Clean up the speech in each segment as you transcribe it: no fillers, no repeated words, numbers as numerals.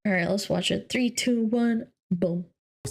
Alright, let's watch it. 3, 2, 1, boom.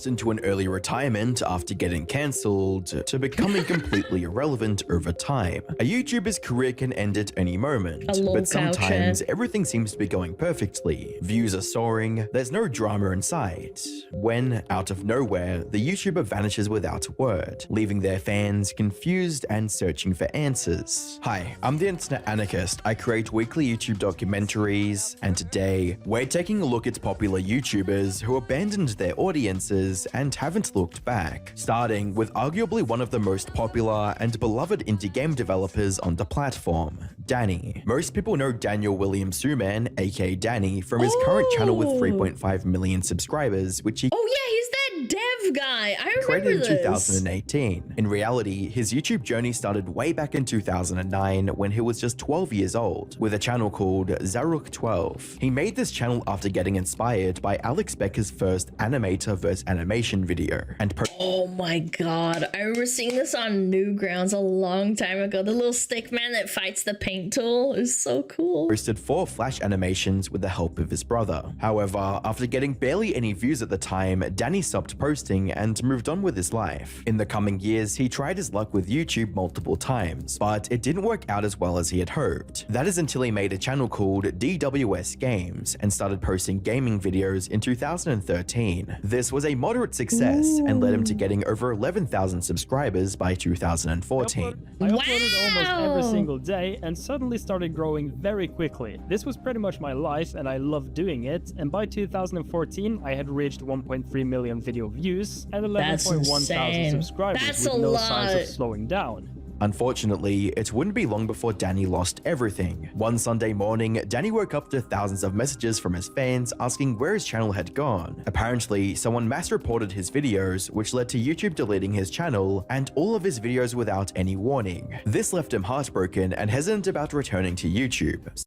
Into an early retirement after getting cancelled to becoming completely irrelevant over time. A YouTuber's career can end at any moment, but sometimes everything seems to be going perfectly. Views are soaring, there's no drama in sight, when, out of nowhere, the YouTuber vanishes without a word, leaving their fans confused and searching for answers. Hi, I'm the Internet Anarchist. I create weekly YouTube documentaries, and today, we're taking a look at popular YouTubers who abandoned their audiences and haven't looked back, starting with arguably one of the most popular and beloved indie game developers on the platform, Dani. Most people know Daniel William Suman, aka Dani, from his current channel with 3.5 million subscribers, which he he's that dev guy. I remember created in this. 2018. In reality, his YouTube journey started way back in 2009 when he was just 12 years old, with a channel called Zaruk12. He made this channel after getting inspired by Alex Becker's first animator vs animation video, and oh my god, I remember seeing this on Newgrounds a long time ago. The little stick man that fights the paint tool is so cool. Posted 4 Flash animations with the help of his brother. However, after getting barely any views at the time, Dani stopped posting and moved on with his life. In the coming years, he tried his luck with YouTube multiple times, but it didn't work out as well as he had hoped. That is until he made a channel called DWS Games and started posting gaming videos in 2013. This was a moderate success and led him to getting over 11,000 subscribers by 2014. I uploaded almost every single day and suddenly started growing very quickly. This was pretty much my life and I loved doing it, and by 2014 I had reached 1.3 million video views and 11.1 thousand subscribers with no signs of slowing down. Unfortunately, it wouldn't be long before Dani lost everything. One Sunday morning, Dani woke up to thousands of messages from his fans asking where his channel had gone. Apparently, someone mass reported his videos, which led to YouTube deleting his channel and all of his videos without any warning. This left him heartbroken and hesitant about returning to YouTube.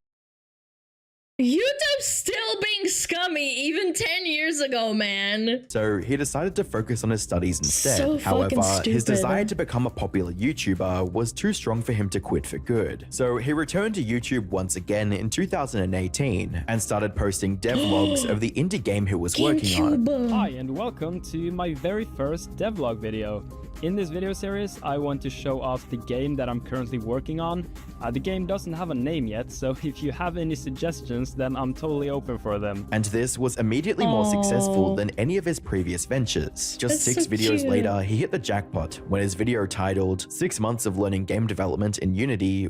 YouTube's still being scummy even 10 years ago, man. So he decided to focus on his studies instead. However, his desire to become a popular YouTuber was too strong for him to quit for good. So he returned to YouTube once again in 2018 and started posting devlogs of the indie game he was working on. Hi and welcome to my very first devlog video. In this video series, I want to show off the game that I'm currently working on. The game doesn't have a name yet, so if you have any suggestions, then I'm totally open for them. And this was immediately more successful than any of his previous ventures. Just 6 videos later, he hit the jackpot when his video titled 6 Months of Learning Game Development in Unity.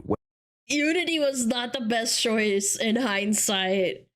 Unity was not the best choice in hindsight.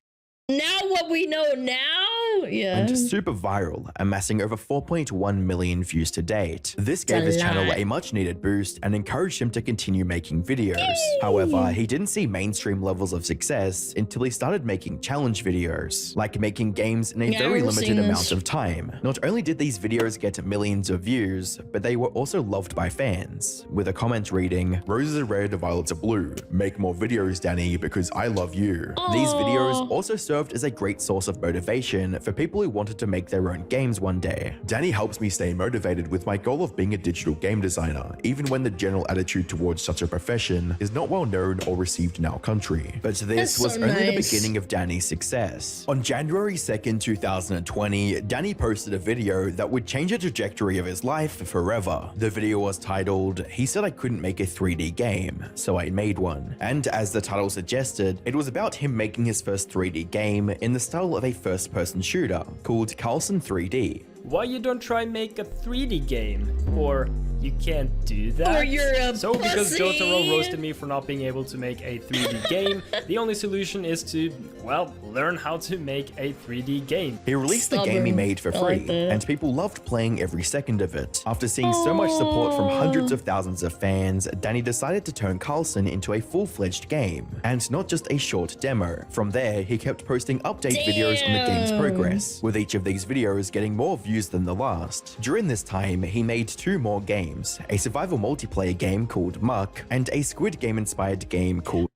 Now what we know now? And super viral, amassing over 4.1 million views to date. This gave his channel a much needed boost and encouraged him to continue making videos. However, he didn't see mainstream levels of success until he started making challenge videos, like making games in a very limited amount of time. Not only did these videos get millions of views, but they were also loved by fans, with a comment reading, "Roses are red, violets are blue. Make more videos, Dani, because I love you." These videos also served as a great source of motivation for people who wanted to make their own games one day. Dani helps me stay motivated with my goal of being a digital game designer, even when the general attitude towards such a profession is not well known or received in our country. But this was only the beginning of Dani's success. On January 2nd, 2020, Dani posted a video that would change the trajectory of his life forever. The video was titled, "He said I couldn't make a 3D game, so I made one." And as the title suggested, it was about him making his first 3D game in the style of a first-person shooter called Carlson 3D. Why you don't try make a 3D game? Or you can't do that? Or you're a So because pussy. Jotaro roasted me for not being able to make a 3D game, the only solution is to, well, learn how to make a 3D game. He released the game he made for free, and people loved playing every second of it. After seeing so much support from hundreds of thousands of fans, Dani decided to turn Carlson into a full-fledged game, and not just a short demo. From there, he kept posting update videos on the game's progress, with each of these videos getting more views than the last. During this time, he made 2 more games, a survival multiplayer game called Muck, and a Squid Game inspired game called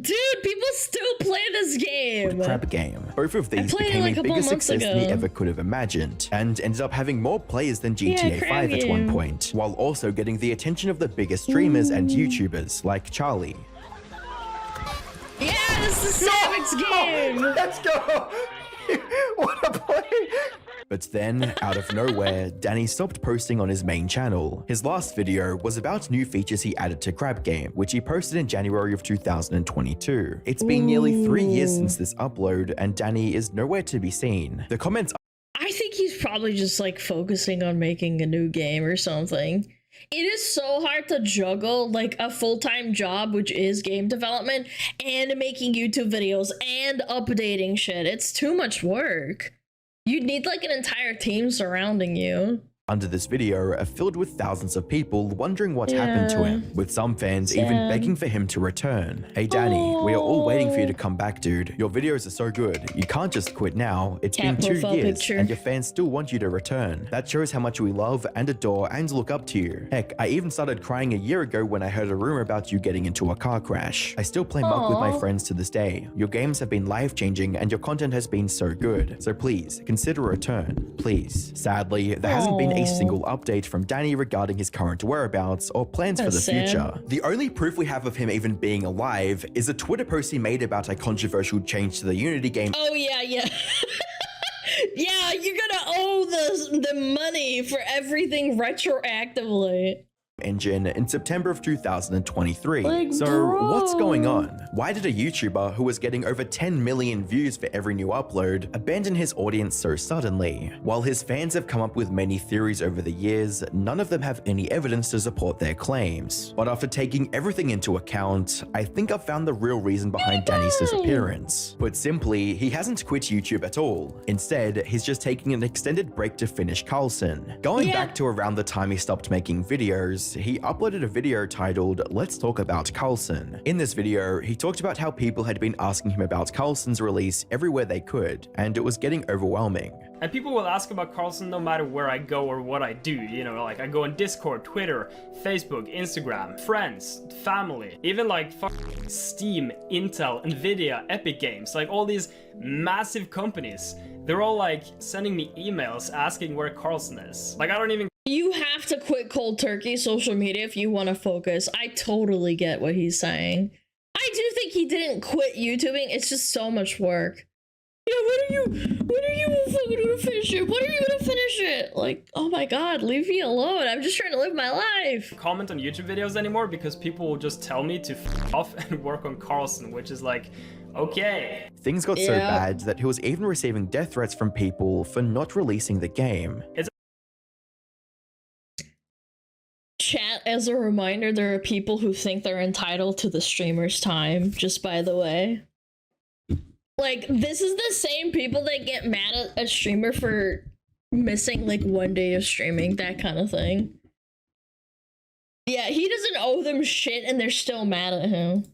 Dude, people still play this game. Crab Game. Both of these played it became like a a couple bigger months success than he ago. ever could have imagined, and ended up having more players than GTA crab 5 at one game. point, while also getting the attention of the biggest streamers and YouTubers like Charlie. Yeah, this is the Savage game. Let's go! What a play! But then, out of nowhere, Dani stopped posting on his main channel. His last video was about new features he added to Crab Game, which he posted in January of 2022. It's been nearly 3 years since this upload, and Dani is nowhere to be seen. The comments I think he's probably just like focusing on making a new game or something. It is so hard to juggle like a full-time job, which is game development, and making YouTube videos and updating shit. It's too much work. You'd need like an entire team surrounding you. under this video are filled with thousands of people wondering what happened to him, with some fans even begging for him to return. Hey Dani, we are all waiting for you to come back, dude. Your videos are so good. You can't just quit now. It's been 2 years and your fans still want you to return. That shows how much we love and adore and look up to you. Heck, I even started crying a year ago when I heard a rumor about you getting into a car crash. I still play Muck with my friends to this day. Your games have been life-changing and your content has been so good. So please, consider a return. Please. Sadly, there hasn't been a single update from Dani regarding his current whereabouts or plans for the future. The only proof we have of him even being alive is a Twitter post he made about a controversial change to the Unity game. Oh yeah. Yeah, you're gonna owe the money for everything retroactively. Engine in September of 2023. Like, so bro, what's going on? Why did a YouTuber who was getting over 10 million views for every new upload abandon his audience so suddenly? While his fans have come up with many theories over the years, none of them have any evidence to support their claims. But after taking everything into account, I think I've found the real reason behind Dani's disappearance. Put simply, he hasn't quit YouTube at all. Instead, he's just taking an extended break to finish Carlson. Going back to around the time he stopped making videos, he uploaded a video titled "Let's Talk About Carlson." In this video, he talked about how people had been asking him about Carlson's release everywhere they could, and it was getting overwhelming. And people will ask about Carlson no matter where I go or what I do, you know, like I go on Discord, Twitter, Facebook, Instagram, friends, family, even like Steam, Intel, Nvidia, Epic Games, like all these massive companies. They're all like sending me emails asking where Carlson is. Like I don't even... You have to quit cold turkey social media if you want to focus. I totally get what he's saying. I do think he didn't quit YouTubing. It's just so much work. Yeah, when are you fucking gonna finish it? When are you gonna finish it? Like, oh my god, leave me alone. I'm just trying to live my life. Comment on YouTube videos anymore because people will just tell me to f off and work on Carlson, which is like, okay. Things got so bad that he was even receiving death threats from people for not releasing the game. Chat, as a reminder, there are people who think they're entitled to the streamer's time, just by the way. Like, this is the same people that get mad at a streamer for missing like 1 day of streaming, that kind of thing. Yeah, he doesn't owe them shit and they're still mad at him.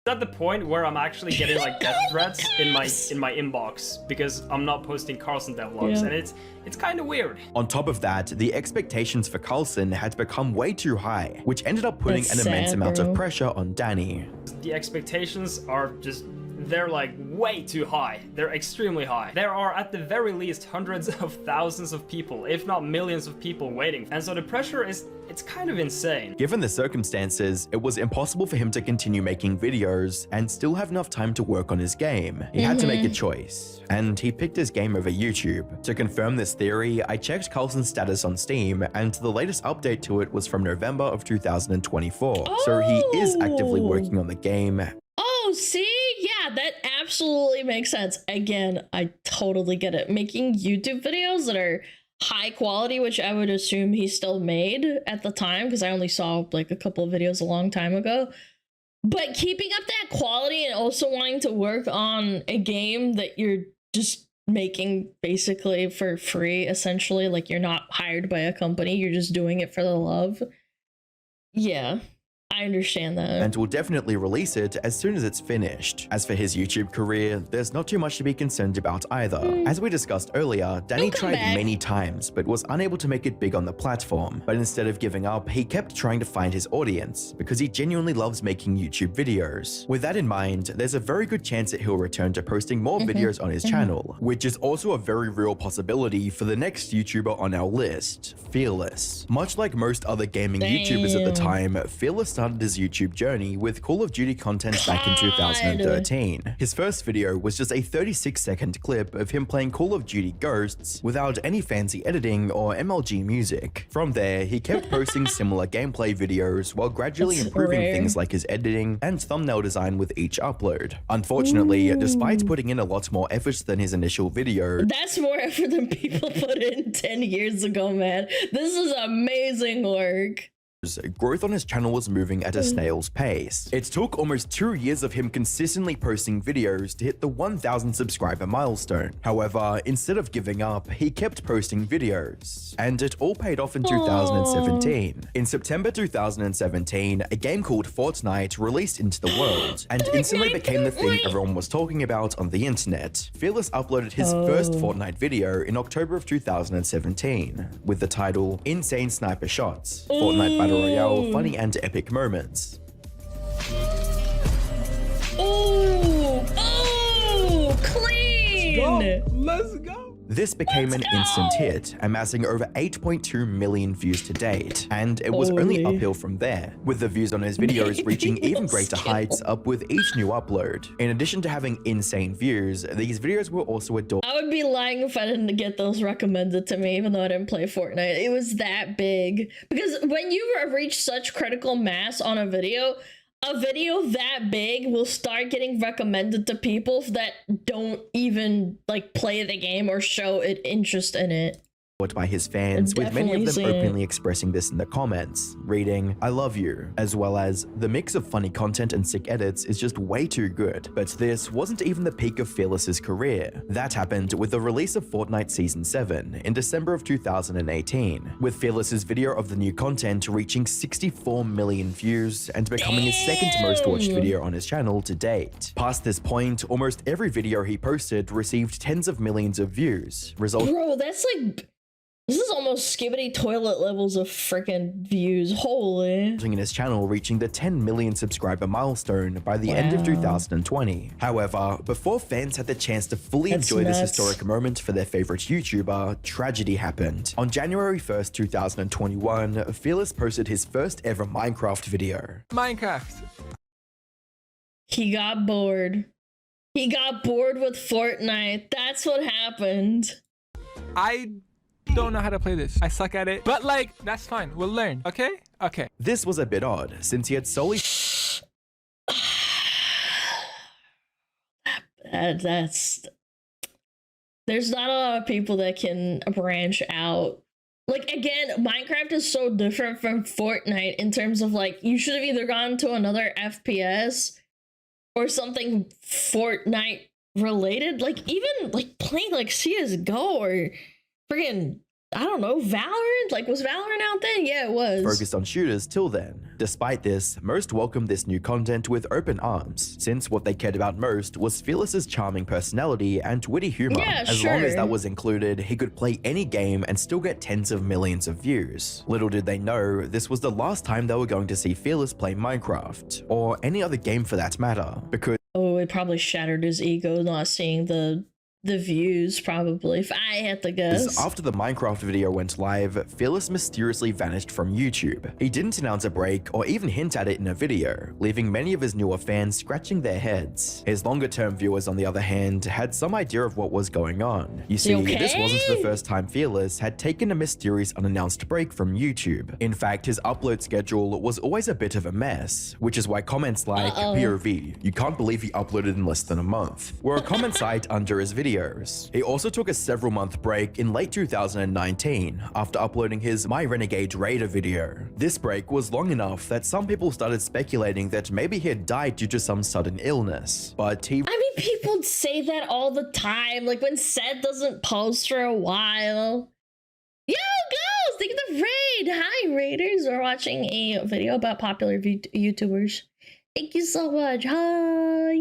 At the point where I'm actually getting like death threats in my inbox because I'm not posting Carlson devlogs, and it's kind of weird. On top of that, the expectations for Carlson had become way too high, which ended up putting an immense amount of pressure on Dani. The expectations are just, they're like way too high. They're extremely high. There are at the very least hundreds of thousands of people, if not millions of people waiting. And so the pressure is, it's kind of insane. Given the circumstances, it was impossible for him to continue making videos and still have enough time to work on his game. He had to make a choice, and he picked his game over YouTube. To confirm this theory, I checked Carlson's status on Steam, and the latest update to it was from November of 2024. So he is actively working on the game. Oh, see? Yeah, that absolutely makes sense. Again, I totally get it. Making YouTube videos that are high quality, which I would assume he still made at the time, because I only saw like a couple of videos a long time ago. But keeping up that quality and also wanting to work on a game that you're just making basically for free, essentially, like you're not hired by a company, you're just doing it for the love. Yeah. I understand that. and will definitely release it as soon as it's finished. As for his YouTube career, there's not too much to be concerned about either. As we discussed earlier, Dani tried many times but was unable to make it big on the platform. But instead of giving up, he kept trying to find his audience because he genuinely loves making YouTube videos. With that in mind, there's a very good chance that he'll return to posting more videos on his channel, which is also a very real possibility for the next YouTuber on our list, Fearless. Much like most other gaming YouTubers at the time, Fearless started his YouTube journey with Call of Duty content back in 2013. His first video was just a 36-second clip of him playing Call of Duty Ghosts without any fancy editing or MLG music. From there, he kept posting similar gameplay videos while gradually improving things like his editing and thumbnail design with each upload. Unfortunately, despite putting in a lot more effort than his initial video, that's more effort than people put in 10 years ago, man. This is amazing work. growth on his channel was moving at a snail's pace. It took almost 2 years of him consistently posting videos to hit the 1,000 subscriber milestone. However, instead of giving up, he kept posting videos, and it all paid off in 2017. In September 2017, a game called Fortnite released into the world, and instantly became the thing everyone was talking about on the internet. Fearless uploaded his first Fortnite video in October of 2017, with the title Insane Sniper Shots, Fortnite Battle Royale, Funny and Epic Moments. Oh, clean! Let's go! This became an instant hit, amassing over 8.2 million views to date, and it was only uphill from there, with the views on his videos reaching even greater heights up with each new upload. In addition to having insane views, these videos were also adored. I would be lying if I didn't get those recommended to me, even though I didn't play Fortnite. It was that big. Because when you reach such critical mass on a video that big will start getting recommended to people that don't even like play the game or show an interest in it. By his fans, with many of them openly expressing this in the comments, reading, "I love you," as well as, "The mix of funny content and sick edits is just way too good." But this wasn't even the peak of Fearless's career. That happened with the release of Fortnite Season 7 in December of 2018, with Fearless's video of the new content reaching 64 million views and becoming his second most watched video on his channel to date. Past this point, almost every video he posted received tens of millions of views, Bro, that's like... This is almost skibbity toilet levels of freaking views. Holy. In his channel reaching the 10 million subscriber milestone by the end of 2020. However, before fans had the chance to fully enjoy this historic moment for their favorite YouTuber, tragedy happened. On January 1st, 2021, Fearless posted his first ever Minecraft video. Minecraft. He got bored. He got bored with Fortnite. That's what happened. I don't know how to play this. I suck at it. But like, that's fine. We'll learn. Okay? Okay. This was a bit odd, since he had solely there's not a lot of people that can branch out. Like, again, Minecraft is so different from Fortnite in terms of like, you should have either gone to another FPS or something Fortnite related. Like, even like playing like CSGO or friggin', I don't know, Valorant? Like, was Valorant out then? Yeah, it was. Focused on shooters till then. Despite this, most welcomed this new content with open arms, since what they cared about most was Fearless's charming personality and witty humor. As long as that was included, he could play any game and still get tens of millions of views. Little did they know, this was the last time they were going to see Fearless play Minecraft, or any other game for that matter, because it probably shattered his ego not seeing the views, probably, if I had to guess. After the Minecraft video went live, Fearless mysteriously vanished from YouTube. He didn't announce a break or even hint at it in a video, leaving many of his newer fans scratching their heads. His longer-term viewers, on the other hand, had some idea of what was going on. You see, this wasn't the first time Fearless had taken a mysterious unannounced break from YouTube. In fact, his upload schedule was always a bit of a mess, which is why comments like, POV, you can't believe he uploaded in less than a month, were a comment site under his video. He also took a several-month break in late 2019 after uploading his My Renegade Raider video. This break was long enough that some people started speculating that maybe he had died due to some sudden illness, but I mean, people say that all the time, like when Seth doesn't post for a while. Yo, girls, think of the raid. Hi, raiders. We're watching a video about popular YouTubers. Thank you so much. Hi.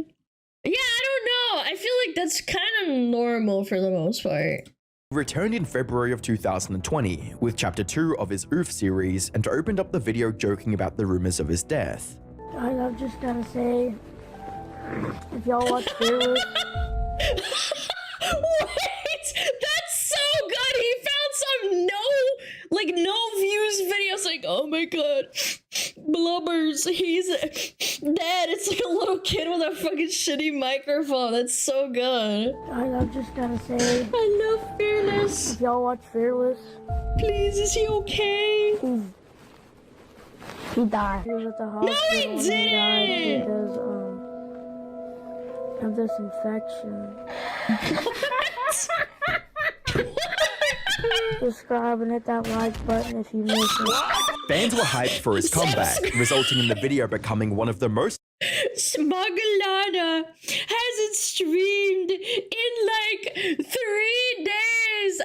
Yeah, I don't know. I feel like that's kind of normal for the most part. Returned in February of 2020 with chapter 2 of his Oof series and opened up the video joking about the rumors of his death. I've just gotta say, if y'all watch Fearless... Wait, that's so good. He found some no views videos. Like, oh my god, blubbers. He's dead. It's like a little kid with a fucking shitty microphone. That's so good. I've just gotta say, I love Fearless. if y'all watch Fearless, Please, is he okay? he died. He was at the hospital he and he died didn't. because of this infection. Subscribe and hit that like button if you missed it. Fans were hyped for his comeback, resulting in the video becoming one of the most Smugglerana hasn't streamed in like 3 days.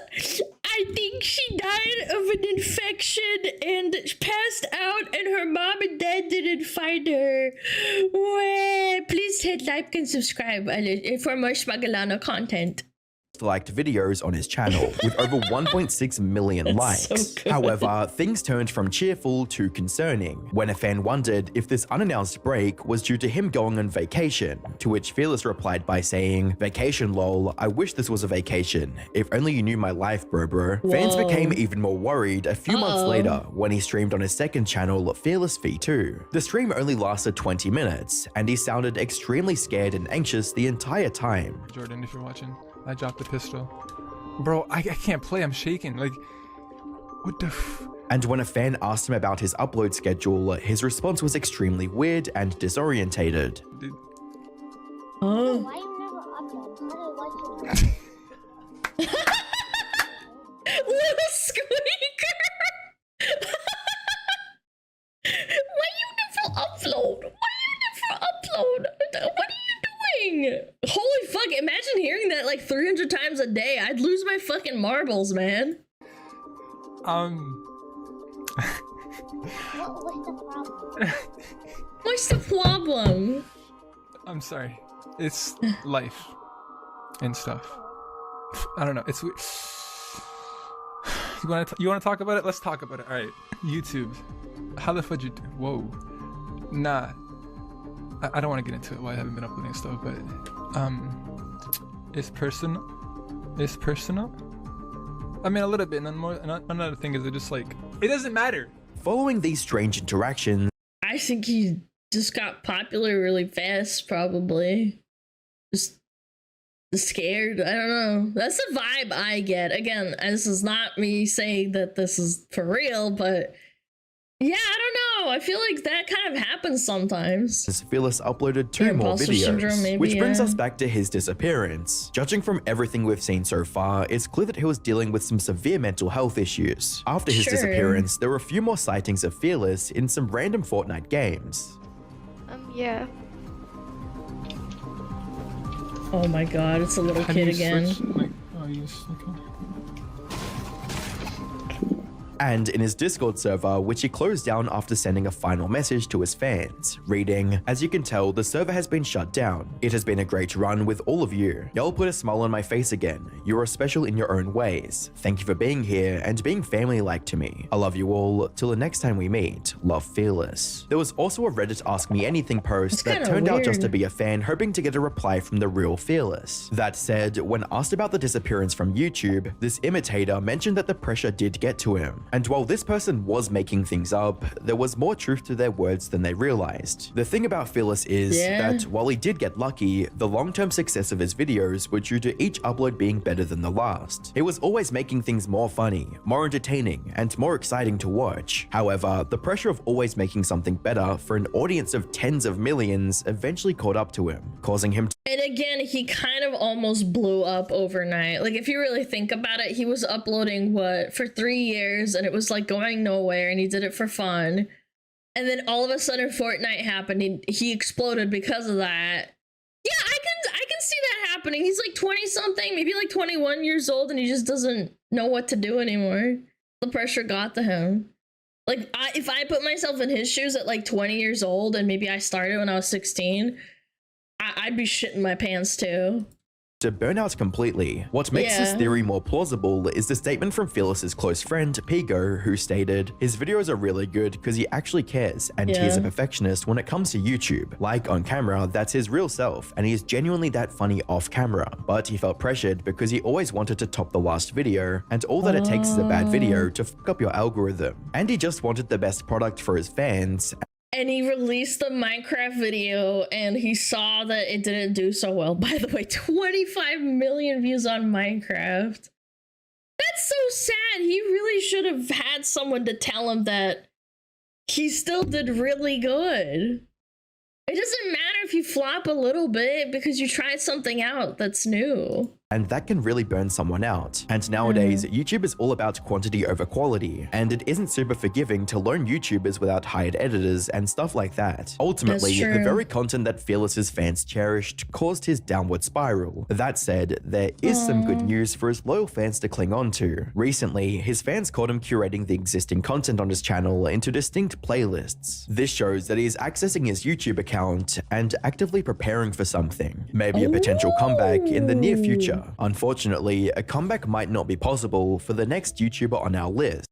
I think she died of an infection and passed out, and her mom and dad didn't find her. Well, please hit like and subscribe for more Smugglerana content. liked videos on his channel with over 1.6 million likes. So However, things turned from cheerful to concerning when a fan wondered if this unannounced break was due to him going on vacation, to which Fearless replied by saying, "Vacation lol, I wish this was a vacation. If only you knew my life, bro. Fans became even more worried a few months later when he streamed on his second channel, Fearless V2. The stream only lasted 20 minutes, and he sounded extremely scared and anxious the entire time. Jordan, if you're watching, I dropped the pistol. Bro, I can't play, I'm shaking. Like, what the f... And when a fan asked him about his upload schedule, his response was extremely weird and disorientated. Dude. Oh. Why you never upload? How do you like it? Little squeaker! Why you never upload? Why you never upload? What are you doing? Holy fuck, imagine hearing that like 300 times a day. I'd lose my fucking marbles, man. What's the problem? What's the problem? I'm sorry. It's life and stuff. I don't know. It's weird. You want to talk about it? Let's talk about it. All right. YouTube. How the fuck you do? Whoa. Nah. I don't want to get into it. Why I haven't been uploading stuff, but it's personal. It's personal. I mean, a little bit. And more. Another thing is, it just like it doesn't matter. Following these strange interactions, I think he just got popular really fast, probably. Just scared. I don't know. That's the vibe I get. Again, this is not me saying that this is for real, but yeah, I don't know. I feel like that kind of happens sometimes. Fearless uploaded 2 more imposter videos, syndrome, maybe, which brings yeah. us back to his disappearance. Judging from everything we've seen so far, it's clear that he was dealing with some severe mental health issues. After his Sure. disappearance, there were a few more sightings of Fearless in some random Fortnite games. Yeah. Oh my god, it's a little How do kid you again. switch? Like, oh, you just, okay. And in his Discord server, which he closed down after sending a final message to his fans, reading, "As you can tell, the server has been shut down. It has been a great run with all of you. Y'all put a smile on my face again. You are special in your own ways. Thank you for being here and being family-like to me. I love you all. Till the next time we meet, love, Fearless." There was also a Reddit Ask Me Anything post that kinda turned out just to weird. be a fan hoping to get a reply from the real Fearless. That said, when asked about the disappearance from YouTube, this imitator mentioned that the pressure did get to him. And while this person was making things up, there was more truth to their words than they realized. The thing about Fearless is that while he did get lucky, the long-term success of his videos were due to each upload being better than the last. He was always making things more funny, more entertaining, and more exciting to watch. However, the pressure of always making something better for an audience of tens of millions eventually caught up to him, causing him to And again, he kind of almost blew up overnight. Like, if you really think about it, he was uploading, what, for 3 years, and it was like going nowhere, and he did it for fun. And then all of a sudden Fortnite happened, and he exploded because of that. Yeah, I can see that happening. He's like 20 something, maybe like 21 years old, and he just doesn't know what to do anymore. The pressure got to him. Like, if I put myself in his shoes at like 20 years old and maybe I started when I was 16, I'd be shitting my pants too. To burn out completely. What makes this theory more plausible is the statement from Fearless's close friend, Higa, who stated, his videos are really good because he actually cares and he's a perfectionist when it comes to YouTube. Like on camera, that's his real self and he is genuinely that funny off camera. But he felt pressured because he always wanted to top the last video and all that it takes is a bad video to fuck up your algorithm. And he just wanted the best product for his fans. And he released the Minecraft video and he saw that it didn't do so well. By the way, 25 million views on Minecraft. That's so sad. He really should have had someone to tell him that he still did really good. It doesn't matter if you flop a little bit because you tried something out that's new. And that can really burn someone out. And nowadays, YouTube is all about quantity over quality, and it isn't super forgiving to learn YouTubers without hired editors and stuff like that. Ultimately, the very content that Fearless's fans cherished caused his downward spiral. That said, there is some good news for his loyal fans to cling on to. Recently, his fans caught him curating the existing content on his channel into distinct playlists. This shows that he is accessing his YouTube account and actively preparing for something, maybe a potential comeback in the near future. Unfortunately, a comeback might not be possible for the next YouTuber on our list.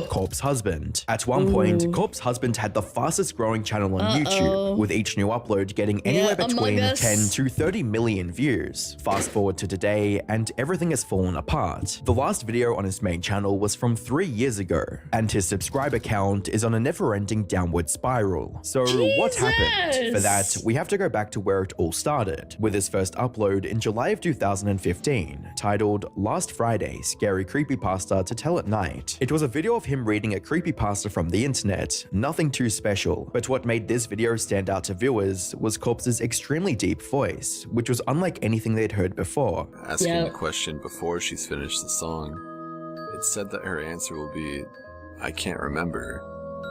Corp's Husband. At one point, Corp's Husband had the fastest growing channel on YouTube, with each new upload getting anywhere between 10 to 30 million views. Fast forward to today, and everything has fallen apart. The last video on his main channel was from 3 years ago, and his subscriber count is on a never-ending downward spiral. So what happened? For that, we have to go back to where it all started, with his first upload in July of 2015, titled Last Friday, Scary Creepypasta to Tell at Night. It was a video of him reading a creepypasta from the internet, nothing too special, but what made this video stand out to viewers was Corp's extremely deep voice, which was unlike anything they'd heard before. Asking a question before she's finished the song, it said that her answer will be, I can't remember,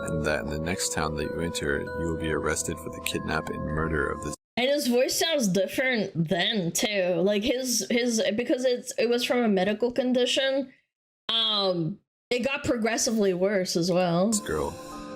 and that in the next town that you enter, you will be arrested for the kidnap and murder of this. And his voice sounds different then too. Like his because it was from a medical condition. It got progressively worse as well. Girl.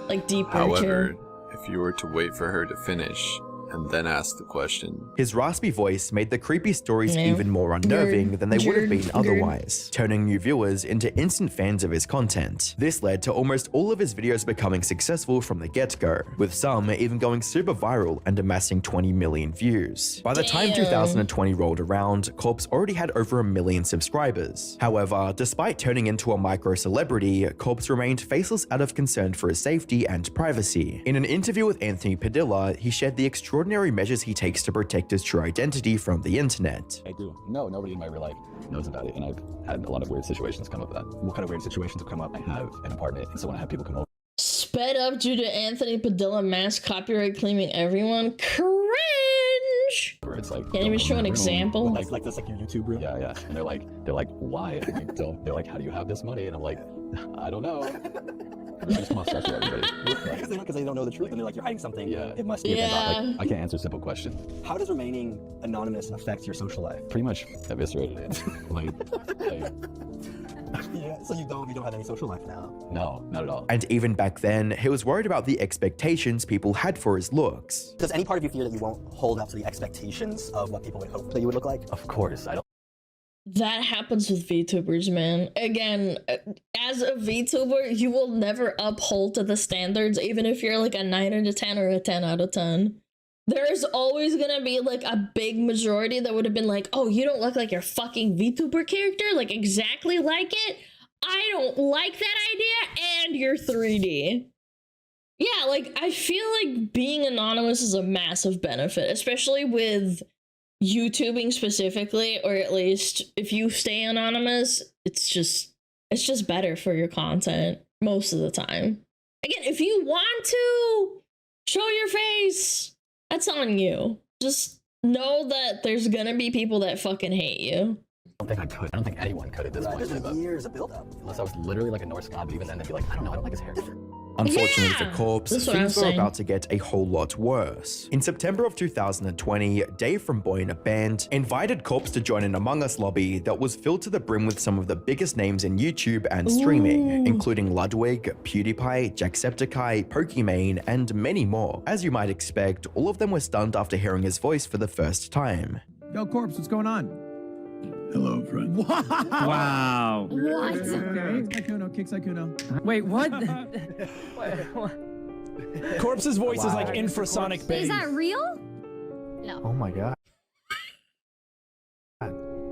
Like deeper. However, if you were to wait for her to finish and then ask the question. His raspy voice made the creepy stories even more unnerving than they would have been otherwise, turning new viewers into instant fans of his content. This led to almost all of his videos becoming successful from the get-go, with some even going super viral and amassing 20 million views. By the time 2020 rolled around, Corp's already had over 1 million subscribers. However, despite turning into a micro-celebrity, Corp's remained faceless out of concern for his safety and privacy. In an interview with Anthony Padilla, he shared the extraordinary measures he takes to protect his true identity from the internet. I do. No, nobody in my real life knows about it, and I've had a lot of weird situations come up with that. What kind of weird situations have come up? I have an apartment, and so when I have people come over. Sped up due to Anthony Padilla mass copyright claiming everyone. Cringe! It's like, can you even show an example? Like this, like your YouTube room? Yeah, yeah. And they're like, why? And so they're like, how do you have this money? And I'm like, I don't know. I just must stress to everybody. Because they don't know the truth, and they're like, you're hiding something. Yeah, it must be. Like, I can't answer simple questions. How does remaining anonymous affect your social life? Pretty much eviscerated it. Yeah, so you don't have any social life now? No, not at all. And even back then, he was worried about the expectations people had for his looks. Does any part of you fear that you won't hold up to the expectations of what people would hope that you would look like? Of course, I don't. That happens with VTubers, man. Again, as a VTuber, you will never uphold to the standards, even if you're like a 9 out of 10 or a 10 out of 10. There's always gonna be like a big majority that would have been like, oh, you don't look like your fucking VTuber character, like exactly like it. I don't like that idea, and you're 3D. Yeah, like I feel like being anonymous is a massive benefit, especially with YouTubing specifically, or at least if you stay anonymous, it's just better for your content most of the time. Again, if you want to show your face, that's on you. Just know that there's gonna be people that fucking hate you. I don't think I could. I don't think anyone could at this point. There's years of build-up. Unless I was literally like a Norse god, but even then they'd be like, I don't know, I don't like his hair. Unfortunately Yeah, for Corpse, that's what I things was were saying. about to get a whole lot worse. In September of 2020, Dave from Boy in a Band invited Corpse to join an Among Us lobby that was filled to the brim with some of the biggest names in YouTube and streaming, Ooh. including Ludwig, PewDiePie, Jacksepticeye, Pokimane, and many more. As you might expect, all of them were stunned after hearing his voice for the first time. Yo, Corpse, what's going on? Hello, friend. Wow. What? Kicks Ikuno. Wait, what? Corpse's voice is like infrasonic Wait, bass. is that real? No. Oh my god.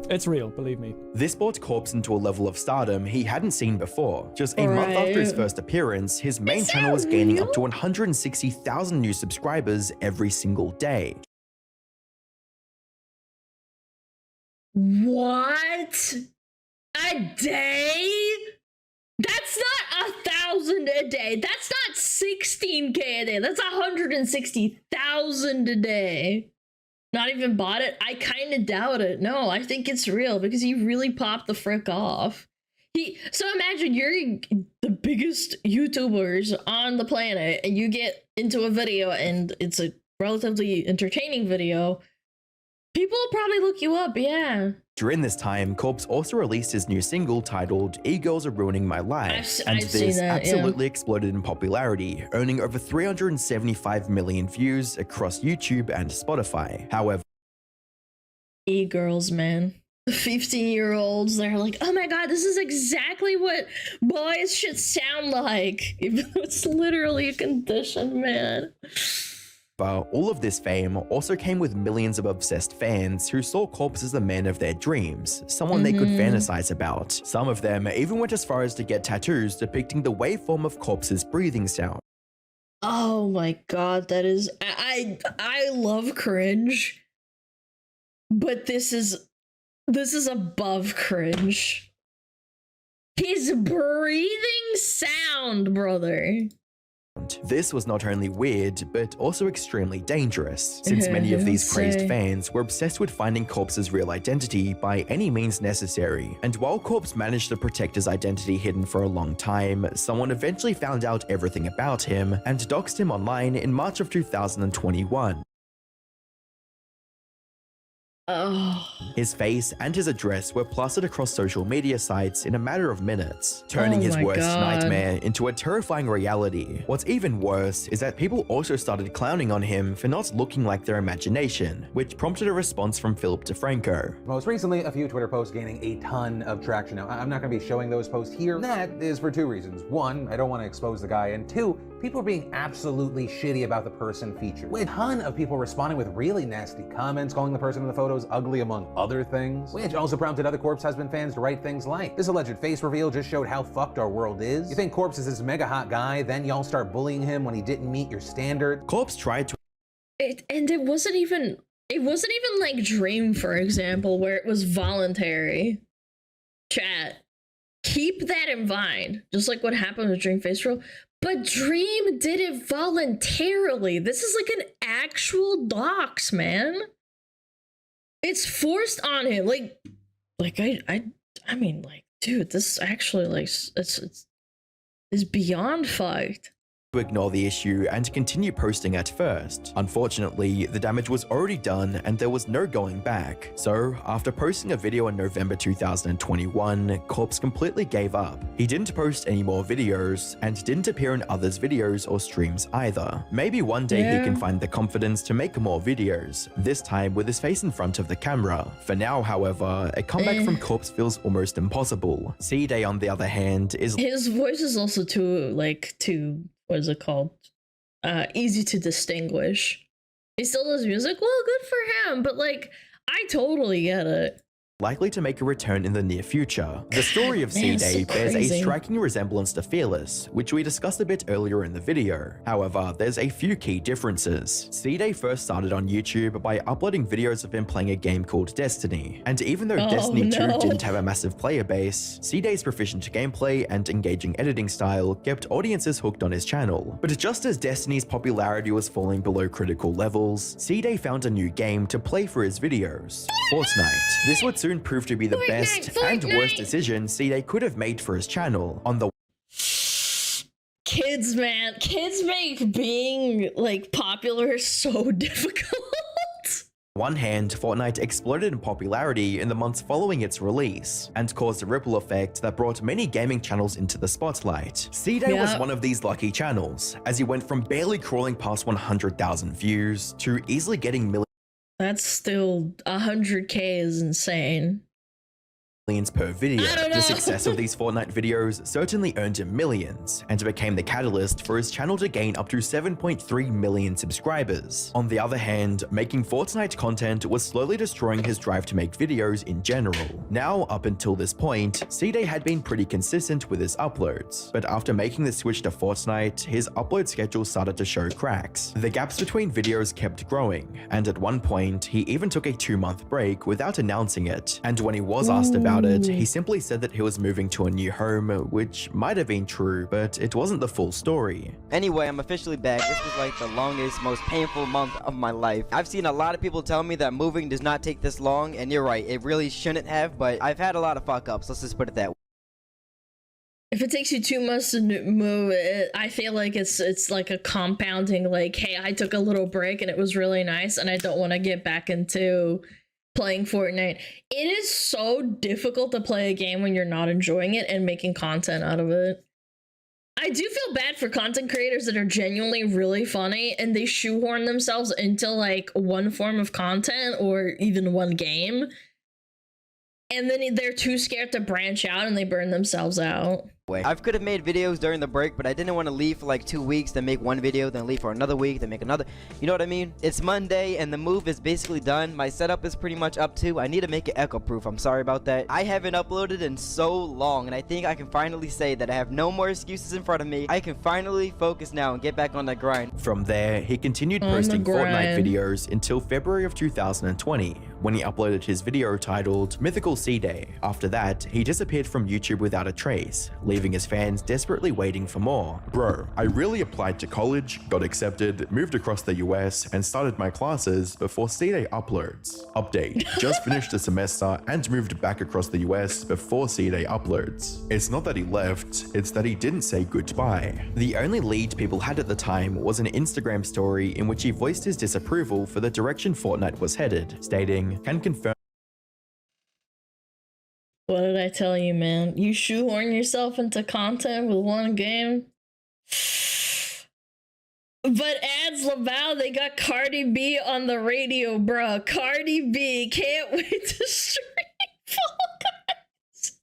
It's real, believe me. This brought Corpse into a level of stardom he hadn't seen before. Just a month after his Right. first appearance, his main Is channel that was gaining real? up to 160,000 new subscribers every single day. What? A day? That's not 1,000 a day. That's not 16K a day. That's 160,000 a day. Not even bought it? I kind of doubt it. No, I think it's real because he really popped the frick off. So imagine you're the biggest YouTubers on the planet and you get into a video and it's a relatively entertaining video. People will probably look you up, yeah. During this time, Corpse also released his new single titled E-Girls Are Ruining My Life, and I've seen this that, yeah. absolutely exploded in popularity, earning over 375 million views across YouTube and Spotify. However, E-girls, man. The 15-year-olds, they're like, oh my god, this is exactly what boys should sound like. Even though it's literally a condition, man. all of this fame also came with millions of obsessed fans who saw Corpse as the man of their dreams, someone they could fantasize about. Some of them even went as far as to get tattoos depicting the waveform of Corpse's breathing sound. Oh my god, that is I love cringe. But this is above cringe. His breathing sound, brother. This was not only weird, but also extremely dangerous, since many of these crazed Say. fans were obsessed with finding Corpse's real identity by any means necessary. And while Corpse managed to protect his identity hidden for a long time, someone eventually found out everything about him and doxed him online in March of 2021. Oh. His face and his address were plastered across social media sites in a matter of minutes, turning his my worst God. nightmare into a terrifying reality. What's even worse is that people also started clowning on him for not looking like their imagination, which prompted a response from Philip DeFranco. Most recently, a few Twitter posts gaining a ton of traction. Now, I'm not going to be showing those posts here. That is for two reasons. One, I don't want to expose the guy, and two, people are being absolutely shitty about the person featured. With a ton of people responding with really nasty comments, calling the person in the photos ugly among other things, which also prompted other Corpse Husband fans to write things like, this alleged face reveal just showed how fucked our world is. You think Corpse is this mega hot guy, then y'all start bullying him when he didn't meet your standard. Corpse tried to It wasn't even like Dream, for example, where it was voluntary. Chat. Keep that in mind. Just like what happened with Dream Face Roll. But Dream did it voluntarily. This is like an actual dox, man. It's forced on him. I mean, like, dude, this actually, like, it's beyond fucked. ignore the issue and continue posting at first. Unfortunately, the damage was already done and there was no going back. So, after posting a video in November 2021, Corpse completely gave up. He didn't post any more videos and didn't appear in others' videos or streams either. Maybe one day he can find the confidence to make more videos, this time with his face in front of the camera. For now, however, a comeback from Corpse feels almost impossible. Ceday, on the other hand, is His voice is also too what is it called? Easy to distinguish. He still does music? Well, good for him, but like, I totally get it. likely to make a return in the near future. The story of Man, Ceday so bears a crazy. striking resemblance to Fearless, which we discussed a bit earlier in the video. However, there's a few key differences. Ceday first started on YouTube by uploading videos of him playing a game called Destiny, and even though Destiny 2 no. didn't have a massive player base, Ceday's proficient gameplay and engaging editing style kept audiences hooked on his channel. But just as Destiny's popularity was falling below critical levels, Ceday found a new game to play for his videos, Fortnite. This would soon prove to be the best and worst decision Ceday could have made for his channel. On the kids, man. Kids make being like popular so difficult. On one hand, Fortnite exploded in popularity in the months following its release, and caused a ripple effect that brought many gaming channels into the spotlight. Ceday was one of these lucky channels, as he went from barely crawling past 100,000 views to easily getting millions. That's still 100K is insane. Per video. I don't know. The success of these Fortnite videos certainly earned him millions, and became the catalyst for his channel to gain up to 7.3 million subscribers. On the other hand, making Fortnite content was slowly destroying his drive to make videos in general. Now, up until this point, Ceday had been pretty consistent with his uploads, but after making the switch to Fortnite, his upload schedule started to show cracks. The gaps between videos kept growing, and at one point, he even took a 2-month break without announcing it, and when he was asked about it, he simply said that he was moving to a new home, which might have been true, but it wasn't the full story. Anyway, I'm officially back. This was like the longest, most painful month of my life. I've seen a lot of people tell me that moving does not take this long, and you're right, it really shouldn't have, but I've had a lot of fuck ups, let's just put it that way. If it takes you 2 months to move, I feel like it's like a compounding, like, hey, I took a little break and it was really nice, and I don't want to get back into playing Fortnite. It is so difficult to play a game when you're not enjoying it and making content out of it. I do feel bad for content creators that are genuinely really funny and they shoehorn themselves into like one form of content or even one game, and then they're too scared to branch out and they burn themselves out. I could have made videos during the break, but I didn't want to leave for like 2 weeks, then make one video, then leave for another week, then make another. You know what I mean? It's Monday and the move is basically done. My setup is pretty much up too. I need to make it echo proof. I'm sorry about that. I haven't uploaded in so long, and I think I can finally say that I have no more excuses in front of me. I can finally focus now and get back on the grind. From there, he continued posting Fortnite videos until February of 2020, when he uploaded his video titled Mythical Ceday. After that, he disappeared from YouTube without a trace, leaving his fans desperately waiting for more. Bro, I really applied to college, got accepted, moved across the US, and started my classes before Ceday uploads. Update, just finished a semester and moved back across the US before Ceday uploads. It's not that he left, it's that he didn't say goodbye. The only lead people had at the time was an Instagram story in which he voiced his disapproval for the direction Fortnite was headed, stating, "Can confirm." What did I tell you, man? You shoehorn yourself into content with one game. But ads Laval, they got Cardi B on the radio, bruh. Cardi B, can't wait to stream Fall Guys.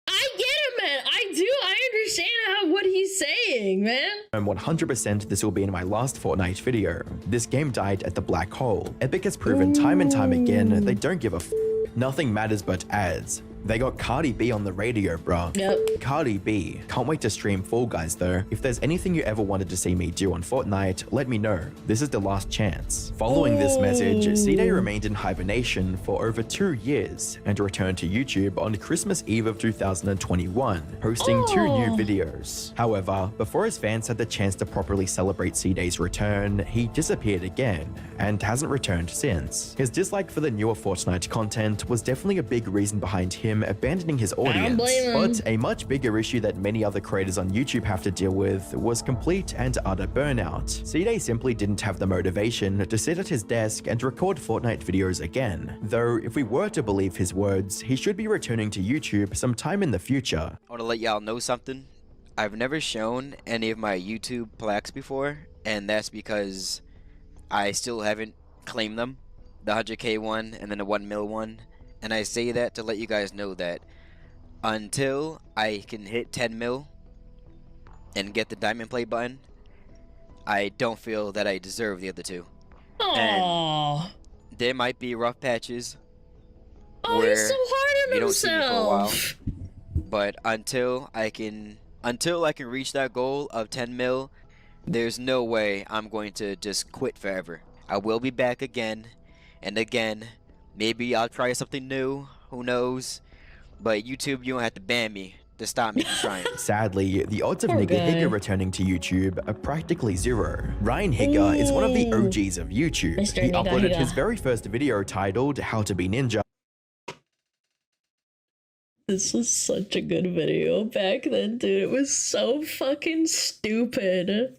I get it, man. I do. I understand what he's saying, man. I'm 100% this will be in my last Fortnite video. This game died at the black hole. Epic has proven time and time again they don't give a f. Nothing matters but ads. They got Cardi B on the radio, bro. Yep. Cardi B. Can't wait to stream Fall Guys though. If there's anything you ever wanted to see me do on Fortnite, let me know. This is the last chance. Following this message, Ceday remained in hibernation for over 2 years and returned to YouTube on Christmas Eve of 2021, posting 2 new videos. However, before his fans had the chance to properly celebrate Ceday's return, he disappeared again and hasn't returned since. His dislike for the newer Fortnite content was definitely a big reason behind him abandoning his audience, but a much bigger issue that many other creators on YouTube have to deal with was complete and utter burnout. Ceday simply didn't have the motivation to sit at his desk and record Fortnite videos again, though if we were to believe his words, he should be returning to YouTube sometime in the future. I want to let y'all know something. I've never shown any of my YouTube plaques before, and that's because I still haven't claimed them. The 100K one and then the 1 mil one. And I say that to let you guys know that until I can hit 10 mil and get the diamond play button, I don't feel that I deserve the other two. Aww. There might be rough patches where he's so hard on you don't see me for a while, himself. but until I can reach that goal of 10 mil, there's no way I'm going to just quit forever. I will be back again and again. Maybe I'll try something new, who knows? But YouTube, you don't have to ban me to stop me from trying. Sadly, the odds of nigga Higa returning to YouTube are practically zero. Ryan Higa is one of the OGs of YouTube. Mr. He Nigga uploaded Higa. his very first video titled How to Be Ninja This was such a good video back then, dude. It was so fucking stupid.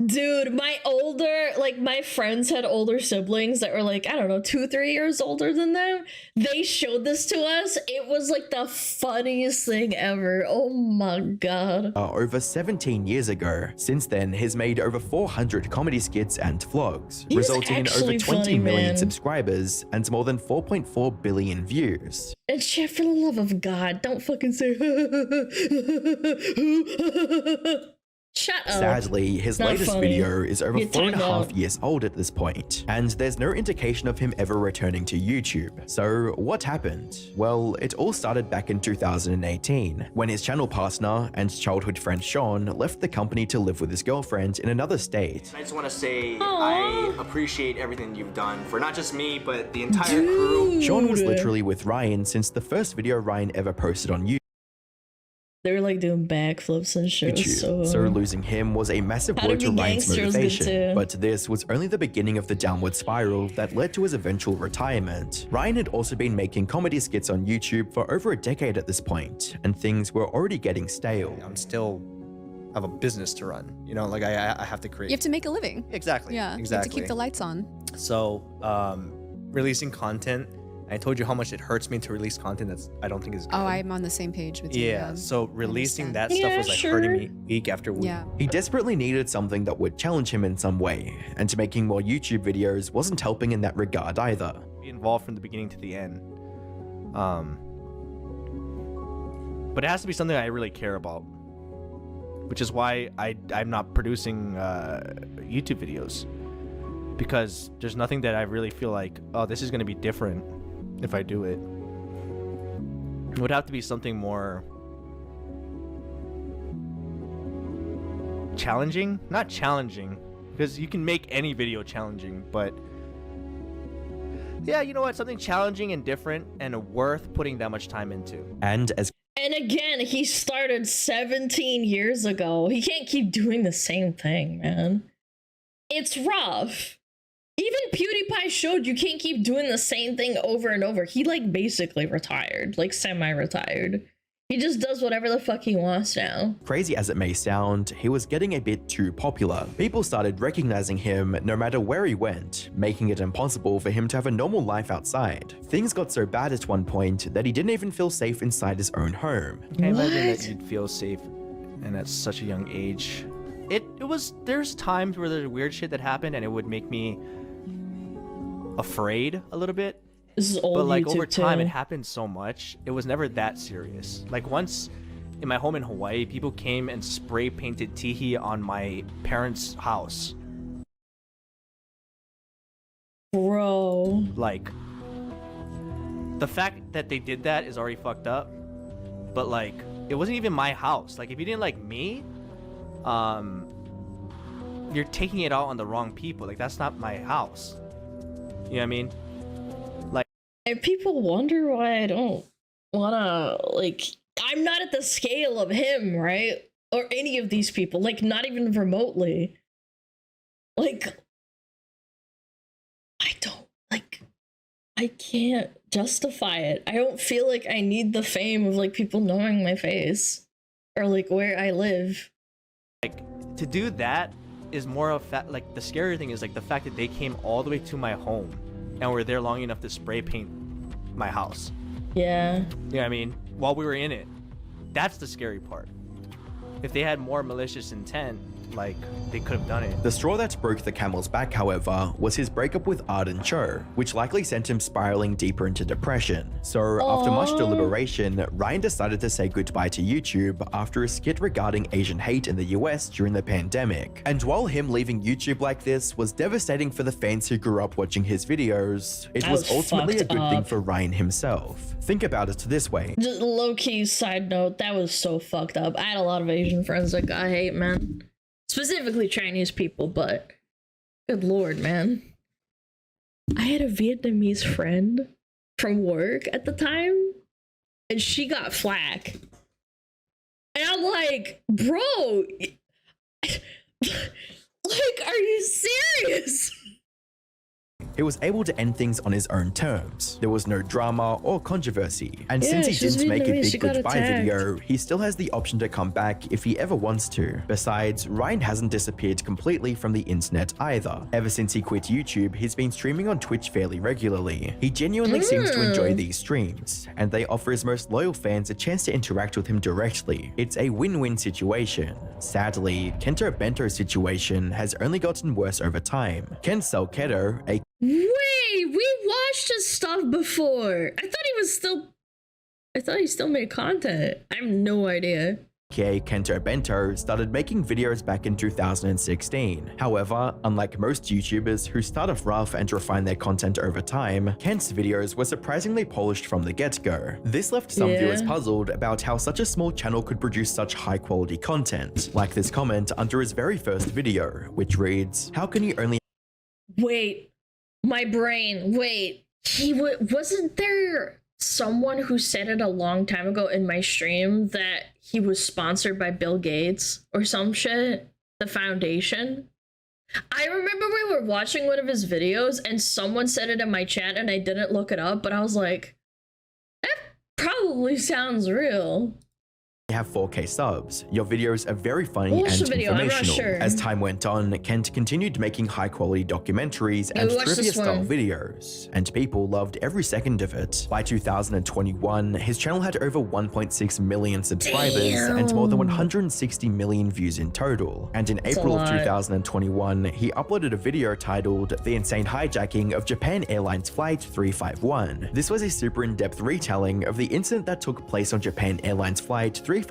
Dude, my friends had older siblings that were like, I don't know, 2-3 years older than them. They showed this to us. It was like the funniest thing ever. Oh my god. Over 17 years ago. Since then, he's made over 400 comedy skits and vlogs, He's resulting in over actually 20 funny, million man. subscribers and more than 4.4 billion views. And shit, for the love of God, don't fucking say shut up. Sadly, his Not latest funny. video is over You're 4.5 timed out. years old at this point, and there's no indication of him ever returning to YouTube. So what happened? Well, it all started back in 2018, when his channel partner and childhood friend Sean left the company to live with his girlfriend in another state. I just want to say I appreciate everything you've done for not just me, but the entire crew. Sean was literally with Ryan since the first video Ryan ever posted on YouTube. They were like doing backflips and shit. It was so So losing him was a massive How blow to to Be Ryan's Gangster was good motivation, too. but this was only the beginning of the downward spiral that led to his eventual retirement. Ryan had also been making comedy skits on YouTube for over a decade at this point, and things were already getting stale. I'm still have a business to run, you know, like I have to create. You have to make a living. Exactly. Yeah. Exactly. You have to keep the lights on. So, releasing content. I told you how much it hurts me to release content that's I don't think is good. Oh, I'm on the same page with you. Yeah, so releasing that Yeah, stuff was like sure. hurting me week after week. Yeah. He desperately needed something that would challenge him in some way, and making more YouTube videos wasn't helping in that regard either. Be involved from the beginning to the end. But it has to be something I really care about, which is why I'm not producing YouTube videos, because there's nothing that I really feel like, oh, this is going to be different if I do it. It would have to be something more challenging. Not challenging, because you can make any video challenging, but yeah, you know what? Something challenging and different and worth putting that much time into. And again, he started 17 years ago. He can't keep doing the same thing, man. It's rough. Even PewDiePie showed you can't keep doing the same thing over and over. He like basically retired, like semi-retired. He just does whatever the fuck he wants now. Crazy as it may sound, he was getting a bit too popular. People started recognizing him no matter where he went, making it impossible for him to have a normal life outside. Things got so bad at one point that he didn't even feel safe inside his own home. I can't imagine that you'd feel safe and at such a young age. There's times where there's weird shit that happened and it would make me afraid a little bit. This is old but like YouTube over time too. it happened so much, it was never that serious. Like once in my home in Hawaii, people came and spray painted Tihi on my parents' house. Bro. Like the fact that they did that is already fucked up, but like it wasn't even my house. Like if you didn't like me, you're taking it out on the wrong people. Like that's not my house. You know what I mean? Like, and people wonder why I don't wanna, like, I'm not at the scale of him, right? Or any of these people, like, not even remotely. Like, I can't justify it. I don't feel like I need the fame of, like, people knowing my face. Or, like, where I live. like to do that is more of like the scary thing is like the fact that they came all the way to my home and were there long enough to spray paint my house. Yeah. You know what I mean? While we were in it. That's the scary part. If they had more malicious intent, like they could have done it. The straw that broke the camel's back, however, was his breakup with Arden Cho, which likely sent him spiraling deeper into depression. So after much deliberation, Ryan decided to say goodbye to YouTube after a skit regarding Asian hate in the US during the pandemic. And while him leaving YouTube like this was devastating for the fans who grew up watching his videos, it That was was ultimately a fucked good thing up. for Ryan himself. Think about it this way. Just low-key side note, that was so fucked up. I had a lot of Asian friends that got hate, man. Specifically Chinese people, but good lord, man. I had a Vietnamese friend from work at the time, and she got flack. And I'm like, bro, like, are you serious? He was able to end things on his own terms. There was no drama or controversy. And since he didn't make a big goodbye video, he still has the option to come back if he ever wants to. Besides, Ryan hasn't disappeared completely from the internet either. Ever since he quit YouTube, he's been streaming on Twitch fairly regularly. He genuinely seems to enjoy these streams, and they offer his most loyal fans a chance to interact with him directly. It's a win-win situation. Sadly, Bento's situation has only gotten worse over time. Ken Salketo, a Wait, we watched his stuff before. I thought he still made content. I have no idea. Kento Bento started making videos back in 2016. However, unlike most YouTubers who start off rough and refine their content over time, Kent's videos were surprisingly polished from the get-go. This left some viewers puzzled about how such a small channel could produce such high-quality content, like this comment under his very first video, which reads, "How can you only..." Wait, my brain, wait. Wasn't there someone who said it a long time ago in my stream that he was sponsored by Bill Gates or some shit? The foundation? I remember we were watching one of his videos and someone said it in my chat and I didn't look it up, but I was like, that probably sounds real. Have 4K subs. Your videos are very funny and informational. As time went on, Kent continued making high-quality documentaries and trivia-style videos, and people loved every second of it. By 2021, his channel had over 1.6 million subscribers and more than 160 million views in total. And in April of 2021, he uploaded a video titled "The Insane Hijacking of Japan Airlines Flight 351." This was a super in-depth retelling of the incident that took place on Japan Airlines Flight 351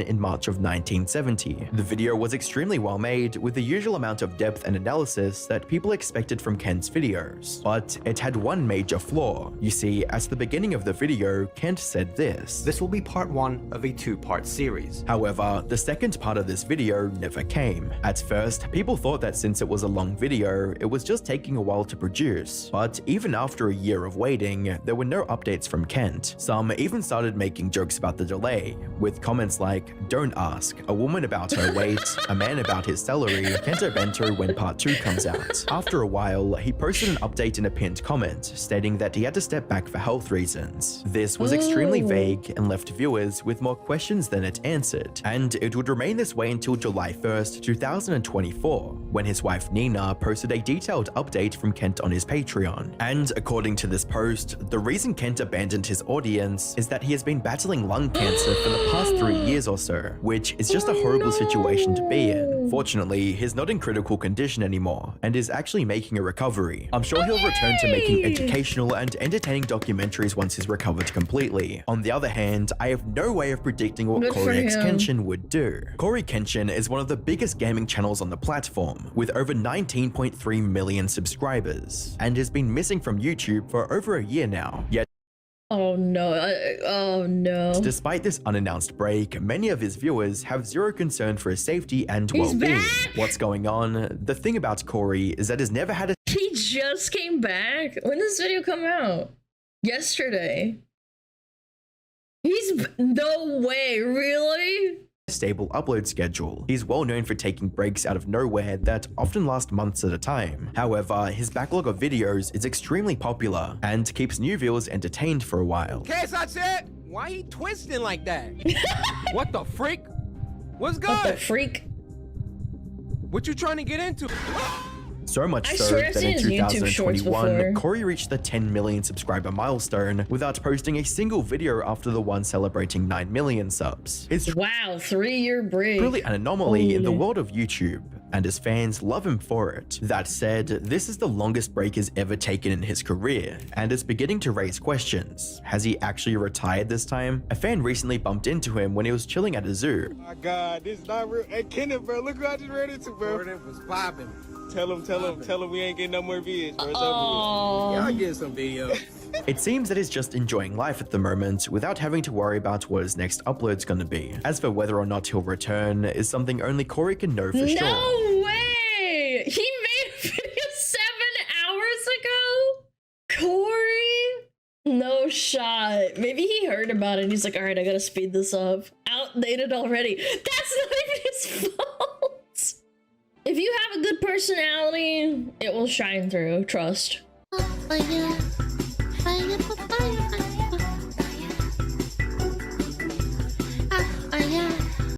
in March of 1970. The video was extremely well made, with the usual amount of depth and analysis that people expected from Kent's videos. But it had one major flaw. You see, at the beginning of the video, Kent said this: "This will be part 1 of a 2-part series." However, the second part of this video never came. At first, people thought that since it was a long video, it was just taking a while to produce. But even after a year of waiting, there were no updates from Kent. Some even started making jokes about the delay, with comments like, "Don't ask, a woman about her weight, a man about his salary, Kento Bento when part 2 comes out." After a while, he posted an update in a pinned comment, stating that he had to step back for health reasons. This was extremely vague and left viewers with more questions than it answered, and it would remain this way until July 1st, 2024, when his wife Nina posted a detailed update from Kent on his Patreon. And according to this post, the reason Kent abandoned his audience is that he has been battling lung cancer for the past 3 years or so, which is just a horrible situation to be in. Fortunately, he's not in critical condition anymore and is actually making a recovery. I'm sure he'll return to making educational and entertaining documentaries once he's recovered completely. On the other hand, I have no way of predicting what Cory Kenshin would do. Cory Kenshin is one of the biggest gaming channels on the platform, with over 19.3 million subscribers, and has been missing from YouTube for over a year now. Yet oh no. Despite this unannounced break, many of his viewers have zero concern for his safety and well-being. What's going on? The thing about Cory is that he's never had a— He just came back? When did this video come out? Yesterday. No way, really? stable upload schedule. He's well known for taking breaks out of nowhere that often last months at a time. However, his backlog of videos is extremely popular and keeps new viewers entertained for a while. Case I said, why he twisting like that? What the freak? What's good? What the freak? What you trying to get into? So much so that in 2021, Cory reached the 10 million subscriber milestone without posting a single video after the one celebrating 9 million subs. It's wow, 3-year break. Really an anomaly in the world of YouTube, and his fans love him for it. That said, this is the longest break he's ever taken in his career, and it's beginning to raise questions. Has he actually retired this time? A fan recently bumped into him when he was chilling at a zoo. Oh my God, this is not real. Hey, Kenneth, bro, look who I just ran into, bro. Was popping. Tell him we ain't getting no more videos, bro. Y'all get some videos. It seems that he's just enjoying life at the moment without having to worry about what his next upload's gonna be. As for whether or not he'll return is something only Cory can know for sure. No way! He made a video 7 hours ago? Cory? No shot. Maybe he heard about it. He's like, all right, I gotta speed this up. Outdated already. That's not even his fault. If you have a good personality, it will shine through, trust. Fire, fire, fire, fire.